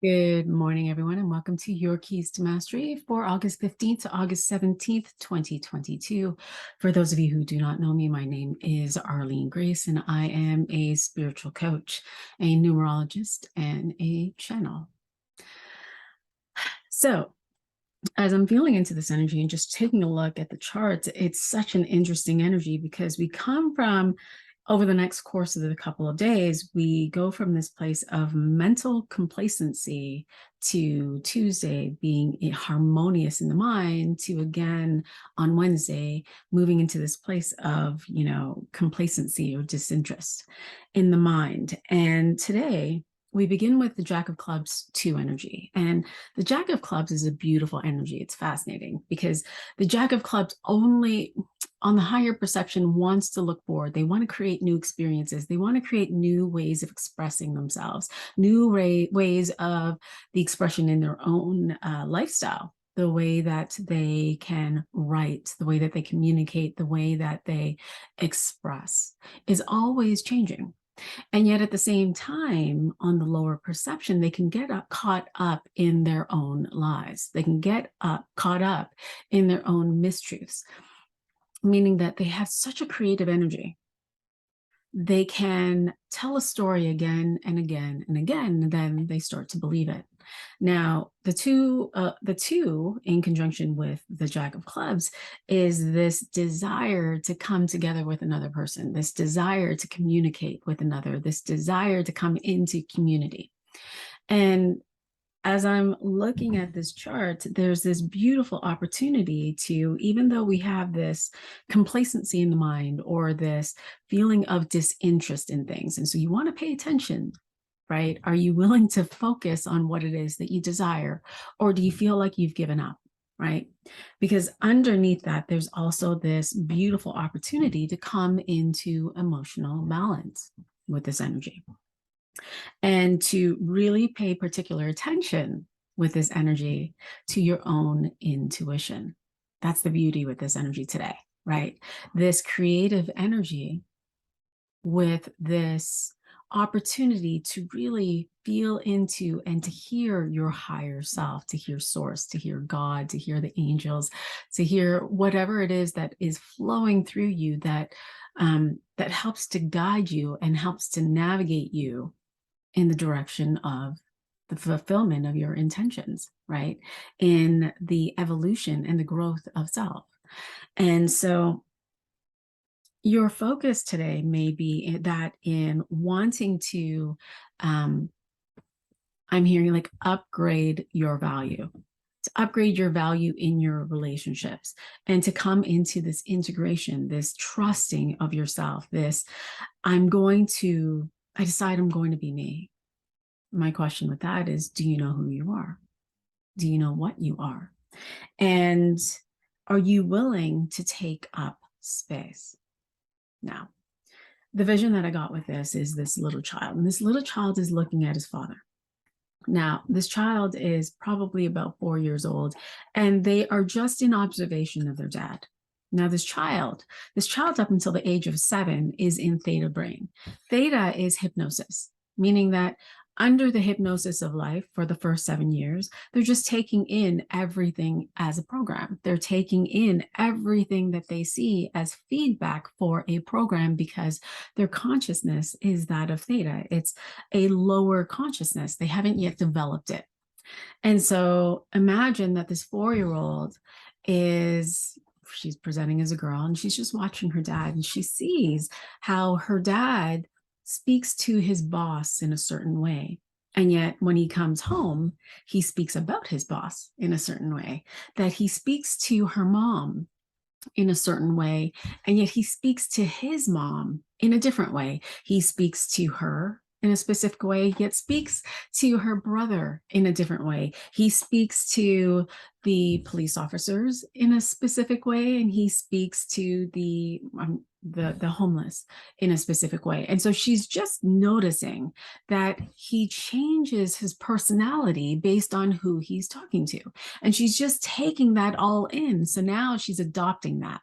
Good morning, everyone, and welcome to Your Keys to Mastery for August 15th to August 17th, 2022. For those of you who do not know me, my name is Arlene Grace, and I am a spiritual coach, a numerologist, and a channel. So, as I'm feeling into this energy and just taking a look at the charts, it's such an interesting energy because we come from over the next course of the couple of days, we go from this place of mental complacency to Tuesday being harmonious in the mind to again on Wednesday moving into this place of, complacency or disinterest in the mind. And today we begin with the Jack of Clubs 2 energy. And the Jack of Clubs is a beautiful energy. It's fascinating because the Jack of Clubs only on the higher perception wants to look forward. They want to create new experiences. They want to create new ways of expressing themselves, new ways of the expression in their own lifestyle, the way that they can write, the way that they communicate, the way that they express is always changing. And yet at the same time, on the lower perception, they can get caught up in their own lies. They can get caught up in their own mistruths, meaning that they have such a creative energy. They can tell a story again and again and again, and then they start to believe it. Now, the two in conjunction with the Jack of Clubs is this desire to come together with another person, this desire to communicate with another, this desire to come into community. And as I'm looking at this chart, there's this beautiful opportunity to, even though we have this complacency in the mind or this feeling of disinterest in things, and so you want to pay attention, right? Are you willing to focus on what it is that you desire, or do you feel like you've given up, right? Because underneath that, there's also this beautiful opportunity to come into emotional balance with this energy and to really pay particular attention with this energy to your own intuition. That's the beauty with this energy today, right? This creative energy with this opportunity to really feel into and to hear your higher self, to hear source, to hear God, to hear the angels, to hear whatever it is that is flowing through you that that helps to guide you and helps to navigate you in the direction of the fulfillment of your intentions, right? In the evolution and the growth of self. And so your focus today may be that in wanting to, I'm hearing like upgrade your value, to upgrade your value in your relationships and to come into this integration, this trusting of yourself, this, I decide I'm going to be me. My question with that is, do you know who you are? Do you know what you are? And are you willing to take up space? Now, the vision that I got with this is this little child, and this little child is looking at his father. Now, this child is probably about 4 years old, and they are just in observation of their dad. Now, this child up until the age of 7 is in theta brain. Theta is hypnosis, meaning that under the hypnosis of life for the first 7 years, they're just taking in everything as a program. They're taking in everything that they see as feedback for a program because their consciousness is that of theta. It's a lower consciousness. They haven't yet developed it. And so imagine that this 4-year-old she's presenting as a girl and she's just watching her dad, and she sees how her dad speaks to his boss in a certain way. And yet when he comes home, he speaks about his boss in a certain way, that he speaks to her mom in a certain way, and yet he speaks to his mom in a different way. He speaks to her in a specific way, yet speaks to her brother in a different way. He speaks to the police officers in a specific way, and he speaks to the homeless in a specific way. And so she's just noticing that he changes his personality based on who he's talking to. And she's just taking that all in. So now she's adopting that.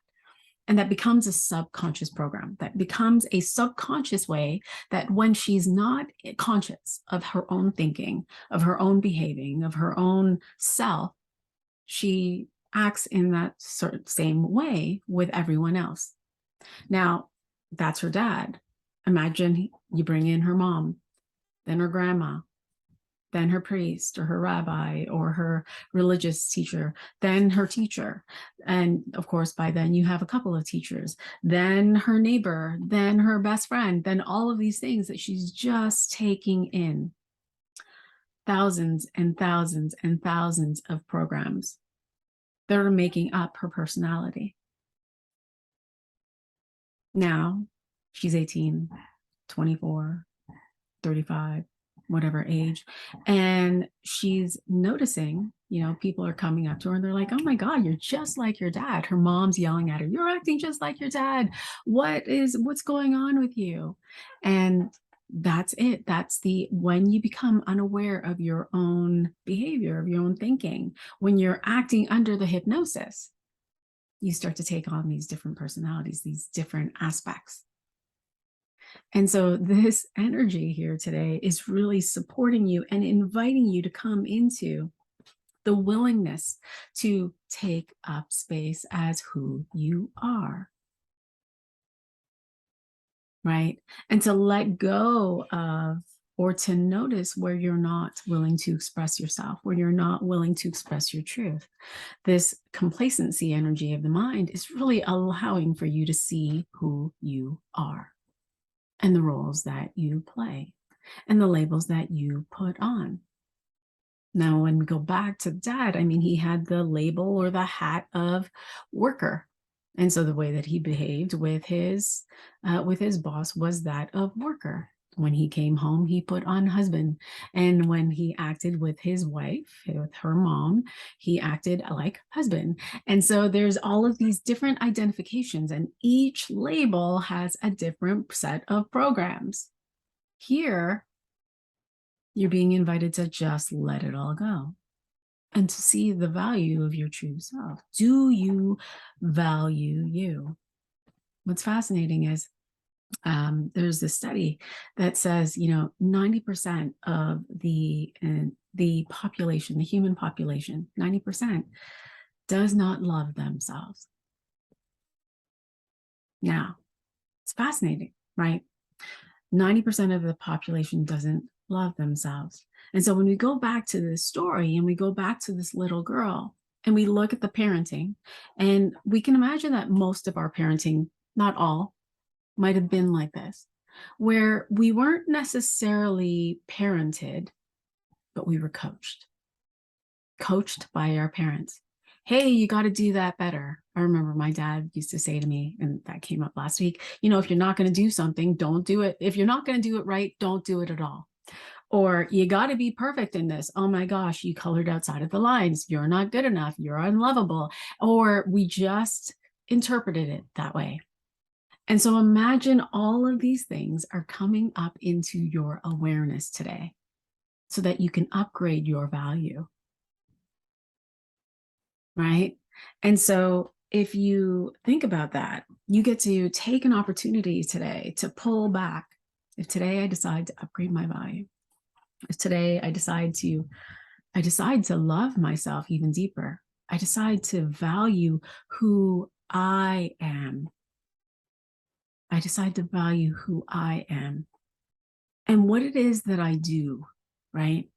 And that becomes a subconscious program, that becomes a subconscious way that when she's not conscious of her own thinking, of her own behaving, of her own self, she acts in that same way with everyone else. Now, that's her dad. Imagine you bring in her mom, then her grandma, then her priest or her rabbi or her religious teacher, then her teacher. And of course, by then you have a couple of teachers, then her neighbor, then her best friend, then all of these things that she's just taking in. Thousands and thousands and thousands of programs that are making up her personality. Now she's 18, 24, 35, whatever age. And she's noticing, people are coming up to her and they're like, oh my God, you're just like your dad. Her mom's yelling at her, you're acting just like your dad. What's going on with you? And that's it. That's when you become unaware of your own behavior, of your own thinking, when you're acting under the hypnosis, you start to take on these different personalities, these different aspects. And so this energy here today is really supporting you and inviting you to come into the willingness to take up space as who you are. Right? And to let go of, or to notice where you're not willing to express yourself, where you're not willing to express your truth. This complacency energy of the mind is really allowing for you to see who you are and the roles that you play and the labels that you put on. Now, when we go back to Dad, he had the label or the hat of worker. And so the way that he behaved with his boss was that of worker. When he came home, he put on husband. And when he acted with his wife, with her mom, he acted like husband. And so there's all of these different identifications, and each label has a different set of programs. Here, you're being invited to just let it all go and to see the value of your true self. Do you value you? What's fascinating is there's this study that says, 90% of the population, the human population, 90% does not love themselves. Now, it's fascinating, right? 90% of the population doesn't love themselves. And so when we go back to this story and we go back to this little girl and we look at the parenting, and we can imagine that most of our parenting, not all, might have been like this, where we weren't necessarily parented, but we were coached by our parents. Hey, you got to do that better. I remember my dad used to say to me, and that came up last week, if you're not going to do something, don't do it. If you're not going to do it right, don't do it at all. Or you got to be perfect in this. Oh my gosh, you colored outside of the lines. You're not good enough. You're unlovable. Or we just interpreted it that way. And so imagine all of these things are coming up into your awareness today so that you can upgrade your value. Right? And so if you think about that, you get to take an opportunity today to pull back. If today I decide to upgrade my value, if today I decide to love myself even deeper, I decide to value who I am. I decide to value who I am and what it is that I do, right?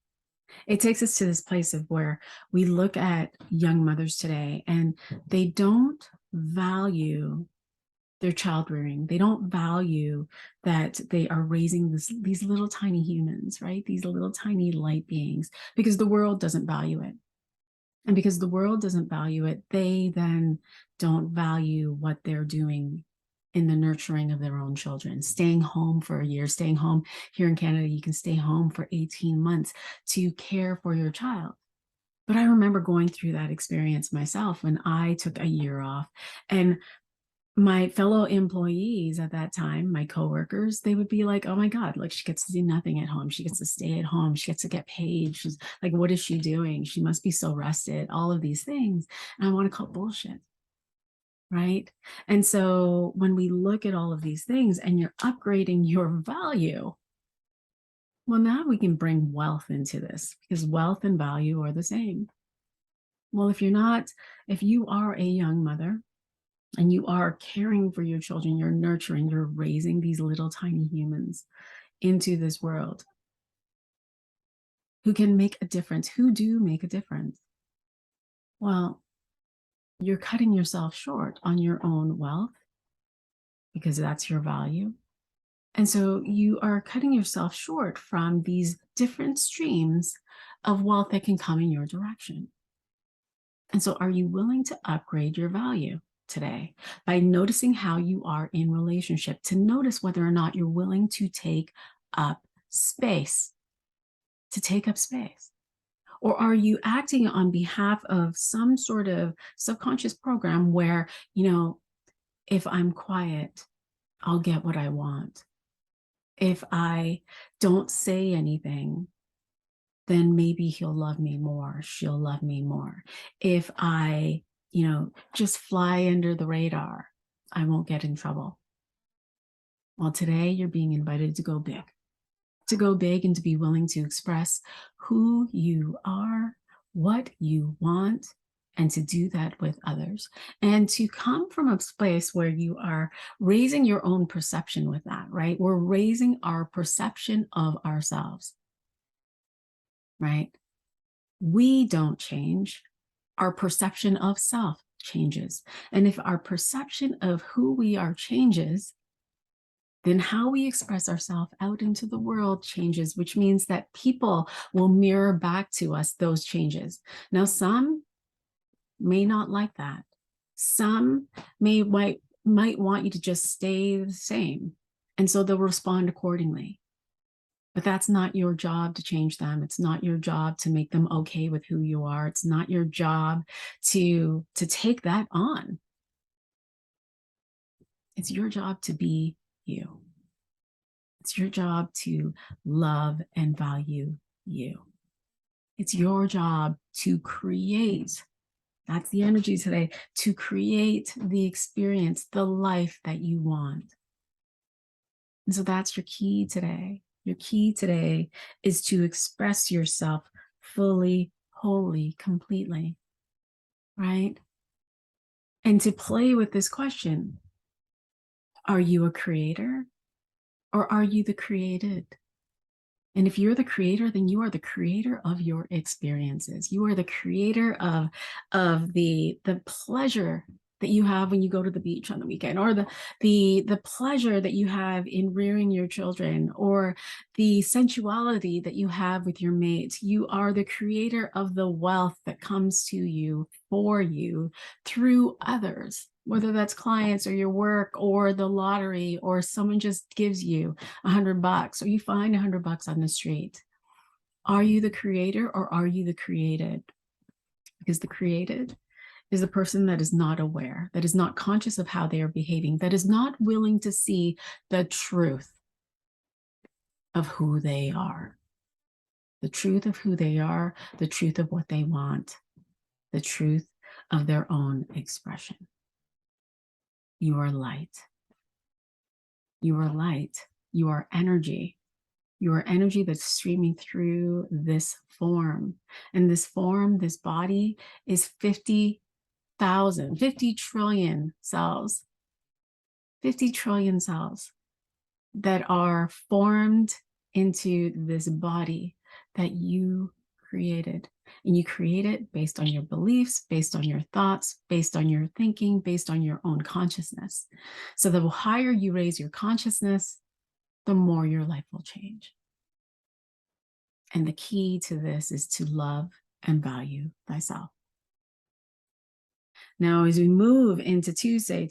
It takes us to this place of where we look at young mothers today and they don't value their child rearing. They don't value that they are raising these little tiny humans, right? These little tiny light beings, because the world doesn't value it. And because the world doesn't value it, they then don't value what they're doing in the nurturing of their own children, staying home for a year, staying home. Here in Canada, you can stay home for 18 months to care for your child. But I remember going through that experience myself when I took a year off, and my fellow employees at that time, my coworkers, they would be like, oh my God, like she gets to do nothing at home. She gets to stay at home. She gets to get paid. She's like, what is she doing? She must be so rested, all of these things. And I want to call bullshit. right? And so when we look at all of these things and you're upgrading your value, well, now we can bring wealth into this, because wealth and value are the same. Well, if you are a young mother and you are caring for your children, you're nurturing, you're raising these little tiny humans into this world who can make a difference, who do make a difference. Well, you're cutting yourself short on your own wealth because that's your value. And so you are cutting yourself short from these different streams of wealth that can come in your direction. And so are you willing to upgrade your value today by noticing how you are in relationship, to notice whether or not you're willing to take up space, Or are you acting on behalf of some sort of subconscious program where, if I'm quiet, I'll get what I want. If I don't say anything, then maybe he'll love me more, she'll love me more. If I, just fly under the radar, I won't get in trouble. Well, today you're being invited to go big and to be willing to express who you are, what you want, and to do that with others. And to come from a place where you are raising your own perception with that, right? We're raising our perception of ourselves, right? We don't change. Our perception of self changes. And if our perception of who we are changes, then how we express ourselves out into the world changes, which means that people will mirror back to us those changes. Now, some may not like that. Some might want you to just stay the same. And so they'll respond accordingly. But that's not your job to change them. It's not your job to make them okay with who you are. It's not your job to take that on. It's your job to be you. It's your job to love and value you. It's your job to create, that's the energy today, to create the experience, the life that you want. And so that's your key today. Your key today is to express yourself fully, wholly, completely, right? And to play with this question, are you a creator or are you the created? And if you're the creator, then you are the creator of your experiences. You are the creator of the pleasure that you have when you go to the beach on the weekend, or the pleasure that you have in rearing your children, or the sensuality that you have with your mate. You are the creator of the wealth that comes to you, for you, through others, whether that's clients or your work or the lottery, or someone just gives you $100 or you find $100 on the street. Are you the creator or are you the created? Because the created is a person that is not aware, that is not conscious of how they are behaving, that is not willing to see the truth of who they are, the truth of who they are, the truth of what they want, the truth of their own expression. You are light. You are light. You are energy. You are energy that's streaming through this form. And this form, this body, is 50 trillion cells. 50 trillion cells that are formed into this body that you created. And you create it based on your beliefs, based on your thoughts, based on your thinking, based on your own consciousness. So the higher you raise your consciousness, the more your life will change. And the key to this is to love and value thyself. Now, as we move into Tuesday,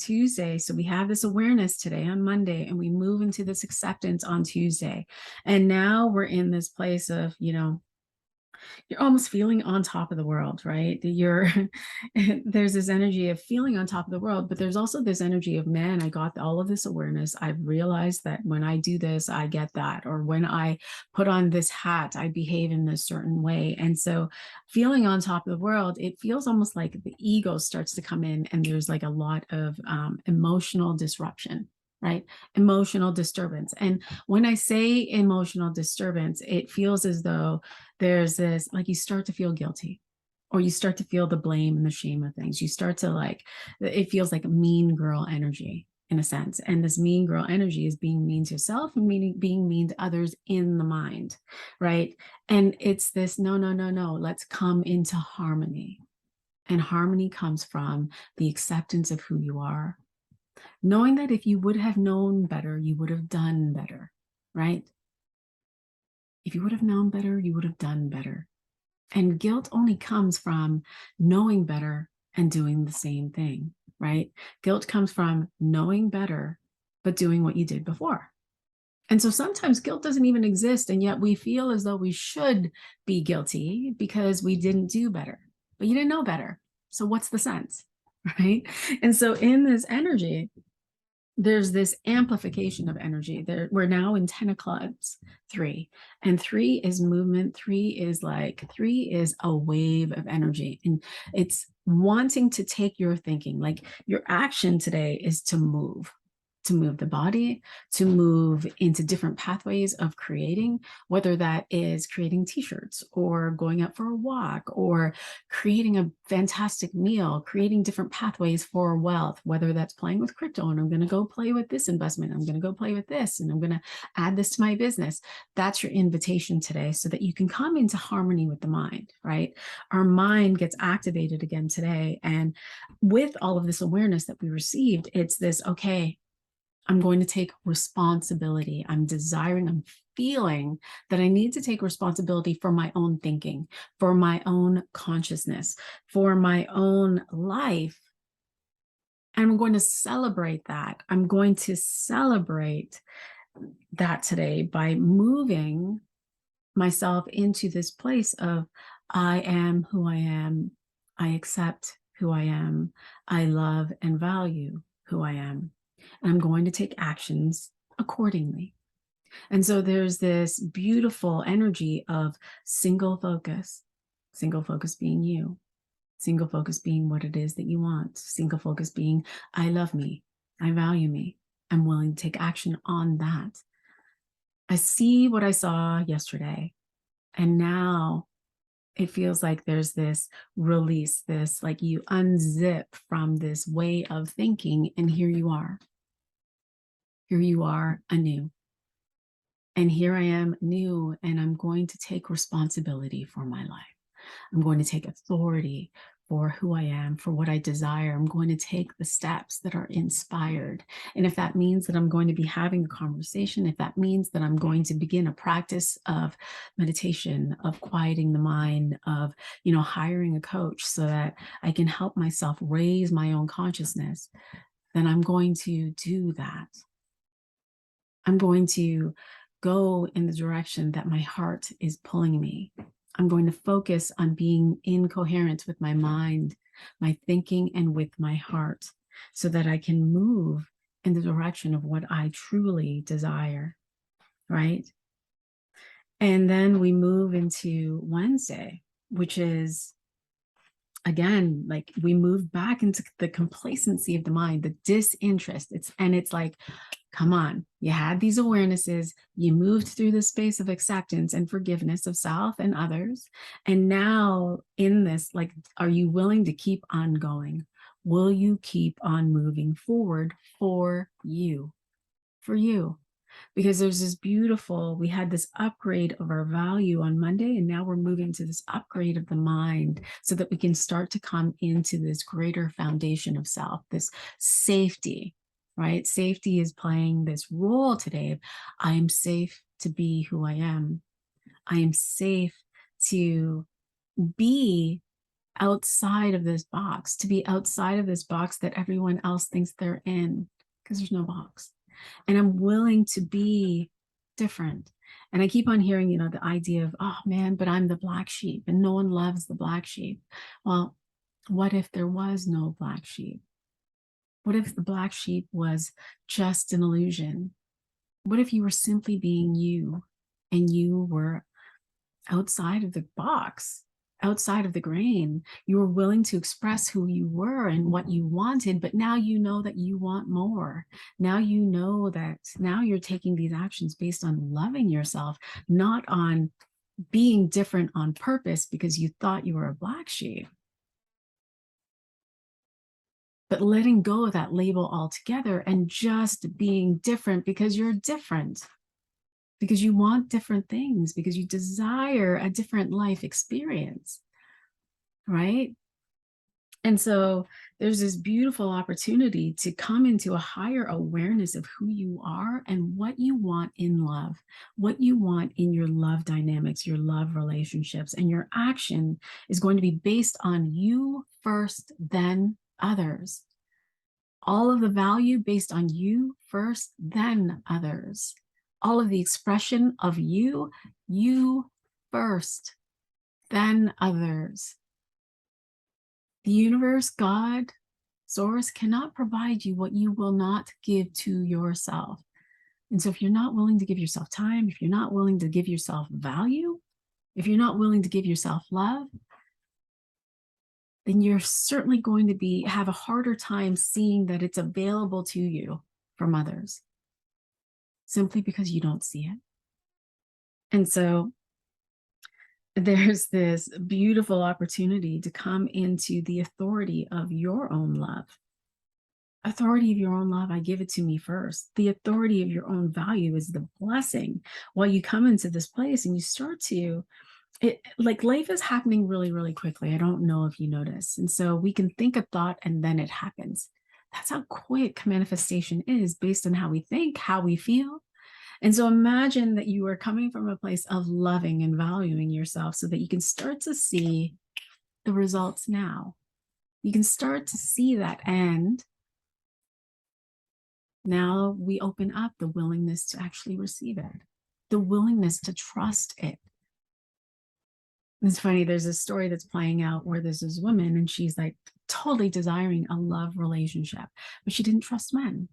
so we have this awareness today on Monday, and we move into this acceptance on Tuesday. And now we're in this place of, You're almost feeling on top of the world, right? You're there's this energy of feeling on top of the world, but there's also this energy of, man, I got all of this awareness. I've realized that when I do this, I get that. Or when I put on this hat, I behave in this certain way. And so feeling on top of the world, it feels almost like the ego starts to come in, and there's like a lot of emotional disruption, right? Emotional disturbance. And when I say emotional disturbance, it feels as though there's this, like, you start to feel guilty, or you start to feel the blame and the shame of things. You start to, like, it feels like a mean girl energy in a sense. And this mean girl energy is being mean to yourself and being mean to others in the mind, right? And it's this, no, no, no, no, let's come into harmony. And harmony comes from the acceptance of who you are, knowing that if you would have known better, you would have done better, right? If you would have known better, you would have done better. And guilt only comes from knowing better and doing the same thing, right? Guilt comes from knowing better, but doing what you did before. And so sometimes guilt doesn't even exist, and yet we feel as though we should be guilty because we didn't do better, but you didn't know better. So what's the sense, right? And so in this energy, there's this amplification of energy. We're now in 10 of clubs, 3, and 3 is movement. 3 is a wave of energy, and it's wanting to take your thinking, like your action today is to move the body, to move into different pathways of creating, whether that is creating t-shirts or going out for a walk or creating a fantastic meal, creating different pathways for wealth, whether that's playing with crypto, and I'm going to go play with this investment, I'm going to go play with this, and I'm going to add this to my business. That's your invitation today, so that you can come into harmony with the mind, right? Our mind gets activated again today. And with all of this awareness that we received, it's this, okay, I'm going to take responsibility. I'm feeling that I need to take responsibility for my own thinking, for my own consciousness, for my own life. And I'm going to celebrate that. I'm going to celebrate that today by moving myself into this place of, I am who I am. I accept who I am. I love and value who I am. And I'm going to take actions accordingly. And so there's this beautiful energy of single focus being you, single focus being what it is that you want, single focus being, I love me, I value me, I'm willing to take action on that. I see what I saw yesterday, and now it feels like there's this release, this, like, you unzip from this way of thinking, and here you are. Here you are anew. And here I am new, and I'm going to take responsibility for my life. I'm going to take authority for who I am, for what I desire. I'm going to take the steps that are inspired. And if that means that I'm going to be having a conversation, if that means that I'm going to begin a practice of meditation, of quieting the mind, of, hiring a coach so that I can help myself raise my own consciousness, then I'm going to do that. I'm going to go in the direction that my heart is pulling me. I'm going to focus on being in coherence with my mind, my thinking, and with my heart, so that I can move in the direction of what I truly desire, right? And then we move into Wednesday, which is, again, like, we move back into the complacency of the mind, the disinterest. It's like, come on, you had these awarenesses, you moved through the space of acceptance and forgiveness of self and others. And now in this, like, are you willing to keep on going? Will you keep on moving forward for you? For you. Because there's this beautiful, we had this upgrade of our value on Monday, and now we're moving to this upgrade of the mind, so that we can start to come into this greater foundation of self, this safety, right? Safety is playing this role today of, I am safe to be who I am. I am safe to be outside of this box, that everyone else thinks they're in, because there's no box. And I'm willing to be different. And I keep on hearing, the idea of, oh man, but I'm the black sheep and no one loves the black sheep. Well, what if there was no black sheep? What if the black sheep was just an illusion? What if you were simply being you and you were outside of the box, outside of the grain? You were willing to express who you were and what you wanted, but now you know that you want more. Now you know that now you're taking these actions based on loving yourself, not on being different on purpose because you thought you were a black sheep. But letting go of that label altogether and just being different because you're different, because you want different things, because you desire a different life experience, right? And so there's this beautiful opportunity to come into a higher awareness of who you are and what you want in love, what you want in your love dynamics, your love relationships, and your action is going to be based on you first, then others. All of the value based on you first, then others. All of the expression of you first, then others. The universe, God, source cannot provide you what you will not give to yourself. And so if you're not willing to give yourself time, if you're not willing to give yourself value, if you're not willing to give yourself love, then you're certainly going to have a harder time seeing that it's available to you from others, simply because you don't see it. And so there's this beautiful opportunity to come into the authority of your own love. Authority of your own love, I give it to me first. The authority of your own value is the blessing. While you come into this place and you start to, like life is happening really, really quickly. I don't know if you notice. And so we can think a thought and then it happens. That's how quick manifestation is based on how we think, how we feel. And so imagine that you are coming from a place of loving and valuing yourself so that you can start to see the results now. You can start to see that. And now we open up the willingness to actually receive it, the willingness to trust it. It's funny, there's a story that's playing out where there's this woman and she's like totally desiring a love relationship, but she didn't trust men.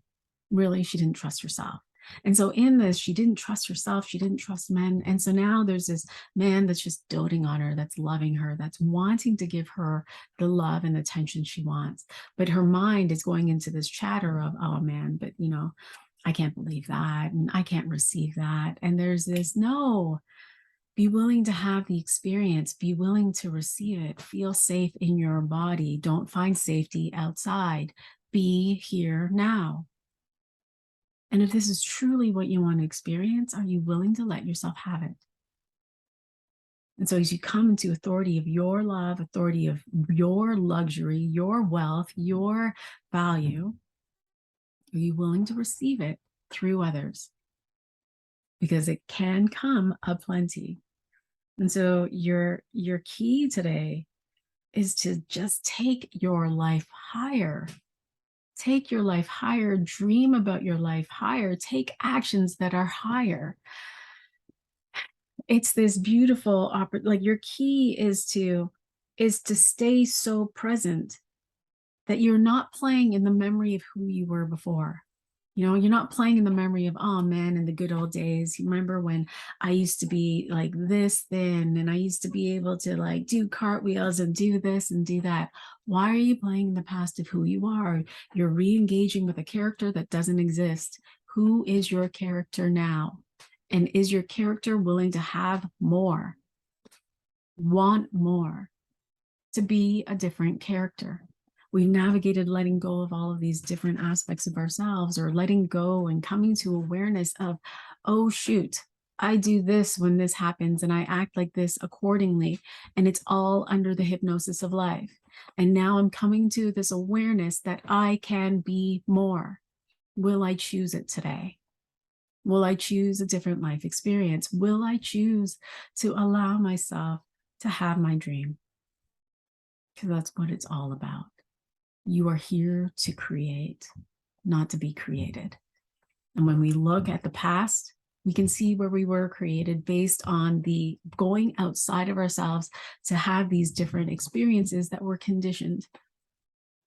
Really, she didn't trust herself. And so in this, she didn't trust herself. She didn't trust men. And so now there's this man that's just doting on her, that's loving her, that's wanting to give her the love and attention she wants. But her mind is going into this chatter of, oh man, but I can't believe that. And I can't receive that. And there's this, no, be willing to have the experience, be willing to receive it, feel safe in your body. Don't find safety outside. Be here now. And if this is truly what you want to experience, are you willing to let yourself have it? And so as you come into authority of your love, authority of your luxury, your wealth, your value, are you willing to receive it through others? Because it can come aplenty. And so your key today is to just take your life higher. Take your life higher, dream about your life higher, take actions that are higher. It's this beautiful like your key is to stay so present that you're not playing in the memory of who you were before. You're not playing in the memory of, oh man, in the good old days. You remember when I used to be like this thin and I used to be able to like do cartwheels and do this and do that. Why are you playing in the past of who you are? You're re-engaging with a character that doesn't exist. Who is your character now? And is your character willing to have more? Want more? To be a different character? We've navigated letting go of all of these different aspects of ourselves, or letting go and coming to awareness of, oh, shoot, I do this when this happens and I act like this accordingly. And it's all under the hypnosis of life. And now I'm coming to this awareness that I can be more. Will I choose it today? Will I choose a different life experience? Will I choose to allow myself to have my dream? Because that's what it's all about. You are here to create, not to be created. And when we look at the past, We can see where we were created based on the going outside of ourselves to have these different experiences that were conditioned.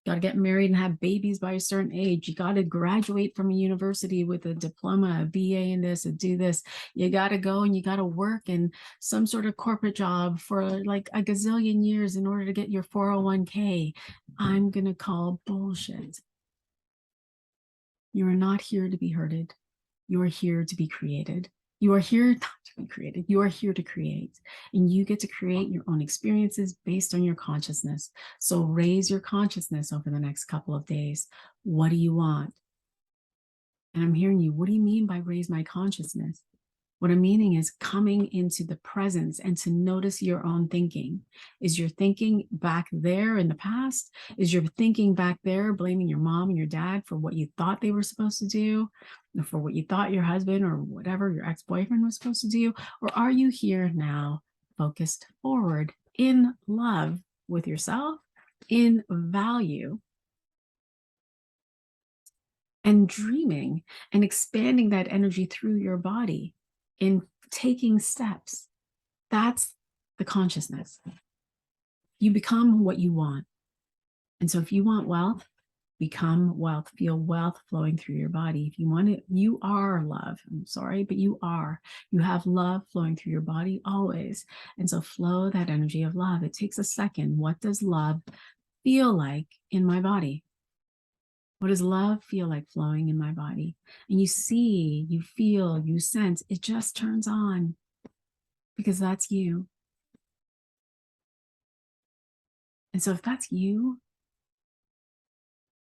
You got to get married and have babies by a certain age. You got to graduate from a university with a diploma, a BA in this, and do this. You got to go and you got to work in some sort of corporate job for like a gazillion years in order to get your 401k. I'm going to call bullshit. You are not here to be hurted. You are here to be created. You are here not to be created. You are here to create. And you get to create your own experiences based on your consciousness. So raise your consciousness over the next couple of days. What do you want? And I'm hearing you. What do you mean by raise my consciousness? What I'm meaning is coming into the presence and to notice your own thinking. Is your thinking back there in the past? Is your thinking back there blaming your mom and your dad for what you thought they were supposed to do, or for what you thought your husband or whatever your ex-boyfriend was supposed to do? Or are you here now, focused forward in love with yourself, in value, and dreaming and expanding that energy through your body in taking steps? That's the consciousness. You become what you want. And so if you want wealth, become wealth, feel wealth flowing through your body. If you want it, you are love. I'm sorry, but you are. You have love flowing through your body always. And so flow that energy of love. It takes a second. What does love feel like in my body? What does love feel like flowing in my body? And you see, you feel, you sense, it just turns on because that's you. And so if that's you,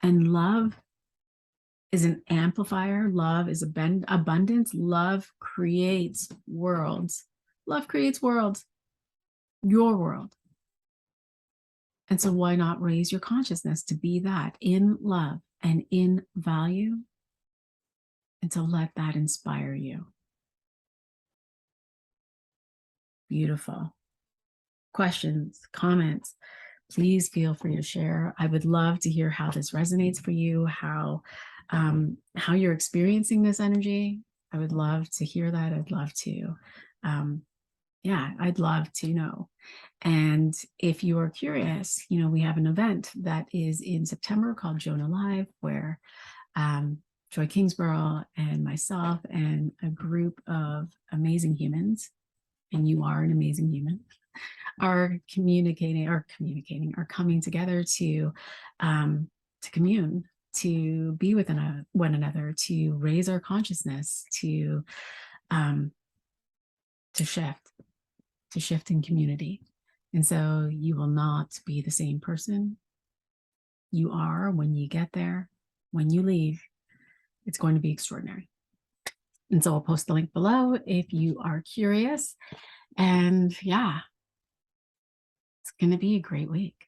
and love is an amplifier, love is abundance, love creates worlds. Love creates worlds, your world. And so why not raise your consciousness to be that in love and in value, and to let that inspire you. Beautiful. Questions, comments, please feel free to share. I would love to hear how this resonates for you, how you're experiencing this energy. I would love to hear that. I'd love to, I'd love to know. And if you are curious, we have an event that is in September called Jonah Live, where Joy Kingsborough and myself and a group of amazing humans, and you are an amazing human, are coming together to commune, to be with one another, to raise our consciousness, to shift in community. And so you will not be the same person you are when you get there. When you leave, it's going to be extraordinary. And so I'll post the link below if you are curious. And yeah, it's going to be a great week.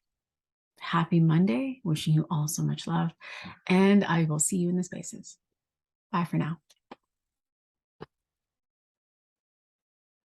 Happy Monday. Wishing you all so much love. And I will see you in the spaces. Bye for now.